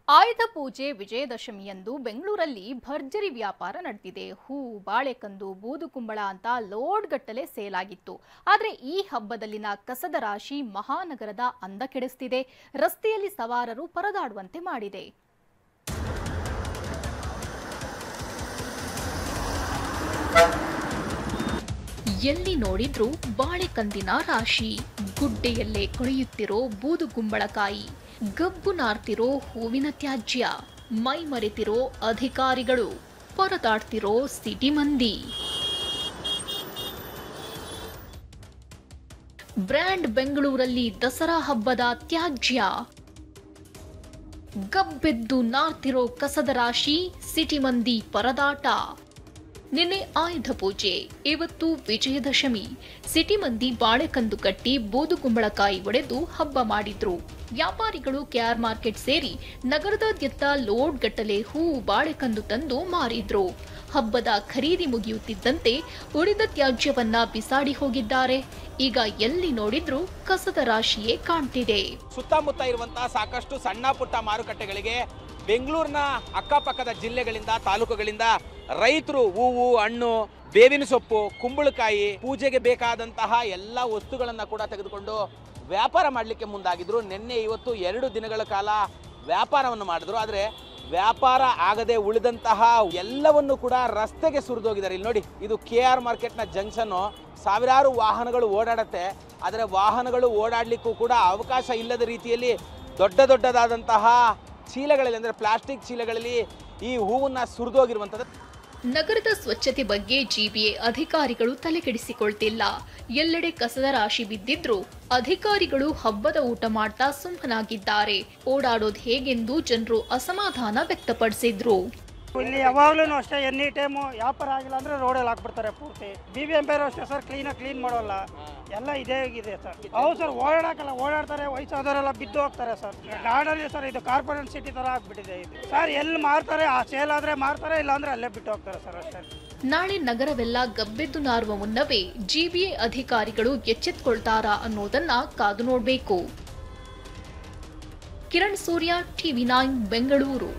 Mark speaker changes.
Speaker 1: ಆಯುಧ ಪೂಜೆ ವಿಜಯದಶಮಿಯಂದು ಬೆಂಗಳೂರಲ್ಲಿ ಭರ್ಜರಿ ವ್ಯಾಪಾರ ನಡೆದಿದೆ. ಹೂ, ಬಾಳೆಕಂದು, ಬೂದುಕುಂಬಳ ಅಂತ ಲೋಡ್ ಗಟ್ಟಲೆ ಸೇಲ್ ಆಗಿತ್ತು. ಆದರೆ ಈ ಹಬ್ಬದಲ್ಲಿನ ಕಸದ ರಾಶಿ ಮಹಾನಗರದ ಅಂದ ಕೆಡಿಸ್ತಿದೆ. ರಸ್ತೆಯಲ್ಲಿ ಸವಾರರು ಪರದಾಡುವಂತೆ ಮಾಡಿದೆ. ಎಲ್ಲಿ ನೋಡಿದ್ರೂ ಬಾಳೆಕಂದಿನ ರಾಶಿ, ಗುಡ್ಡೆಯಲ್ಲೇ ಕೊಳೆಯುತ್ತಿರೋ ಬೂದುಗುಂಬಳಕಾಯಿ, ಗಬ್ಬು ನಾರ್ತಿರೋ ಹೂವಿನ ತ್ಯಾಜ್ಯ, ಮೈ ಮರೆತಿರೋ ಅಧಿಕಾರಿಗಳು, ಪರದಾಡ್ತಿರೋ ಸಿಟಿ ಮಂದಿ. ಬ್ರ್ಯಾಂಡ್ ಬೆಂಗಳೂರಲ್ಲಿ ದಸರಾ ಹಬ್ಬದ ತ್ಯಾಜ್ಯ, ಗಬ್ಬೆದ್ದು ನಾರ್ತಿರೋ ಕಸದ ರಾಶಿ, ಸಿಟಿ ಮಂದಿ ಪರದಾಟ. ನಿನ್ನೆ ಆಯುಧ ಪೂಜೆ, ಇವತ್ತು ವಿಜಯದಶಮಿ. ಸಿಟಿ ಮಂದಿ ಬಾಳೆಕಂದು ಕಟ್ಟಿ ಬೂದುಗುಂಬಳಕಾಯಿ ಒಡೆದು ಹಬ್ಬ ಮಾಡಿದ್ರು. ವ್ಯಾಪಾರಿಗಳು ಕೆಆರ್ ಮಾರ್ಕೆಟ್ ಸೇರಿ ನಗರದಾದ್ಯಂತ ಲೋಡ್ ಗಟ್ಟಲೆ ಹೂ, ಬಾಳೆಕಂದು ತಂದು ಮಾರಿದ್ರು. ಹಬ್ಬದ ಖರೀದಿ ಮುಗಿಯುತ್ತಿದ್ದಂತೆ ಉಳಿದ ತ್ಯಾಜ್ಯವನ್ನ ಬಿಸಾಡಿ ಹೋಗಿದ್ದಾರೆ. ಈಗ ಎಲ್ಲಿ ನೋಡಿದ್ರೂ ಕಸದ ರಾಶಿಯೇ ಕಾಣ್ತಿದೆ.
Speaker 2: ಸುತ್ತಮುತ್ತ ಇರುವಂತಹ ಸಾಕಷ್ಟು ಸಣ್ಣ ಪುಟ್ಟ ಮಾರುಕಟ್ಟೆಗಳಿಗೆ ಬೆಂಗಳೂರಿನ ಅಕ್ಕಪಕ್ಕದ ಜಿಲ್ಲೆಗಳಿಂದ, ತಾಲೂಕುಗಳಿಂದ ರೈತರು ಹೂವು, ಹಣ್ಣು, ಬೇವಿನ ಸೊಪ್ಪು, ಕುಂಬಳಕಾಯಿ, ಪೂಜೆಗೆ ಬೇಕಾದಂತಹ ಎಲ್ಲ ವಸ್ತುಗಳನ್ನ ಕೂಡ ತೆಗೆದುಕೊಂಡು ವ್ಯಾಪಾರ ಮಾಡಲಿಕ್ಕೆ ಮುಂದಾಗಿದ್ರು. ನಿನ್ನೆ ಇವತ್ತು 2 ದಿನಗಳ ಕಾಲ ವ್ಯಾಪಾರವನ್ನು ಮಾಡಿದ್ರು. ಆದರೆ ವ್ಯಾಪಾರ ಆಗದೆ ಉಳಿದಂತಹ ಎಲ್ಲವನ್ನು ಕೂಡ ರಸ್ತೆಗೆ ಸುರಿದೋಗಿದ್ದಾರೆ. ಇಲ್ಲಿ ನೋಡಿ, ಇದು ಕೆಆರ್ ಮಾರ್ಕೆಟ್ನ ಜಂಕ್ಷನ್ನು. ಸಾವಿರಾರು ವಾಹನಗಳು ಓಡಾಡುತ್ತೆ. ಆದರೆ ವಾಹನಗಳು ಓಡಾಡಲಿಕ್ಕೂ ಕೂಡ ಅವಕಾಶ ಇಲ್ಲದ ರೀತಿಯಲ್ಲಿ ದೊಡ್ಡದಾದಂತಹ ಚೀಲಗಳಲ್ಲಿ, ಅಂದರೆ ಪ್ಲಾಸ್ಟಿಕ್ ಚೀಲಗಳಲ್ಲಿ ಈ ಹೂವನ್ನ ಸುರಿದೋಗಿರುವಂಥದ್ದು.
Speaker 1: ನಗರದ ಸ್ವಚ್ಛತೆ ಬಗ್ಗೆ ಜಿಬಿಎ ಅಧಿಕಾರಿಗಳು ತಲೆಕೆಡಿಸಿಕೊಳ್ತಿಲ್ಲ. ಎಲ್ಲೆಡೆ ಕಸದ ರಾಶಿ ಬಿದ್ದಿದ್ರು ಅಧಿಕಾರಿಗಳು ಹಬ್ಬದ ಊಟ ಮಾಡ್ತಾ ಸುಮ್ಮನಾಗಿದ್ದಾರೆ. ಓಡಾಡೋದು ಹೇಗೆಂದು ಜನರು ಅಸಮಾಧಾನ ವ್ಯಕ್ತಪಡಿಸಿದ್ರು.
Speaker 3: ಇಲ್ಲಿ ಯಾವಾಗ್ಲೂ ಅಷ್ಟೇ, ಎನಿ ಟೈಮು ವ್ಯಾಪಾರ ಆಗಿಲ್ಲ ಅಂದ್ರೆ ರೋಡಲ್ಲಿ ಹಾಕ್ಬಿಡ್ತಾರೆ ಪೂರ್ತಿ. BBMP ಅಷ್ಟೇ ಸರ್, ಕ್ಲೀನ್ ಮಾಡೋಲ್ಲ. ಎಲ್ಲ ಇದೇ ಆಗಿದೆ ಸರ್. ಹೌದು ಸರ್, ಓಡಾಡ್ತಾರೆ. ವಯಸ್ಸಾದವರೆಲ್ಲ ಬಿದ್ದು ಹೋಗ್ತಾರೆ ಸರ್. ನಾಡಲ್ಲಿ ಸರ್ ಇದು ಕಾರ್ಪೊರೇಟ್ ಸಿಟಿ ತರ ಆಗ್ಬಿಟ್ಟಿದೆ ಇದು ಸರ್. ಎಲ್ಲಿ ಮಾರ್ತಾರೆ, ಆ ಸೇಲ್ ಆದ್ರೆ ಮಾರ್ತಾರೆ, ಇಲ್ಲಾಂದ್ರೆ ಅಲ್ಲೇ ಬಿಟ್ಟು ಹೋಗ್ತಾರೆ ಸರ್ ಅಷ್ಟೇ. ನಾಳೆ
Speaker 1: ನಗರವೆಲ್ಲ ಗಬ್ಬೆದ್ದು ನಾರುವ ಮುನ್ನವೇ ಜಿಬಿಎ ಅಧಿಕಾರಿಗಳು ಎಚ್ಚೆತ್ಕೊಳ್ತಾರಾ ಅನ್ನೋದನ್ನ ಕಾದು ನೋಡ್ಬೇಕು. ಕಿರಣ್ ಸೂರ್ಯ, TV9 ಬೆಂಗಳೂರು.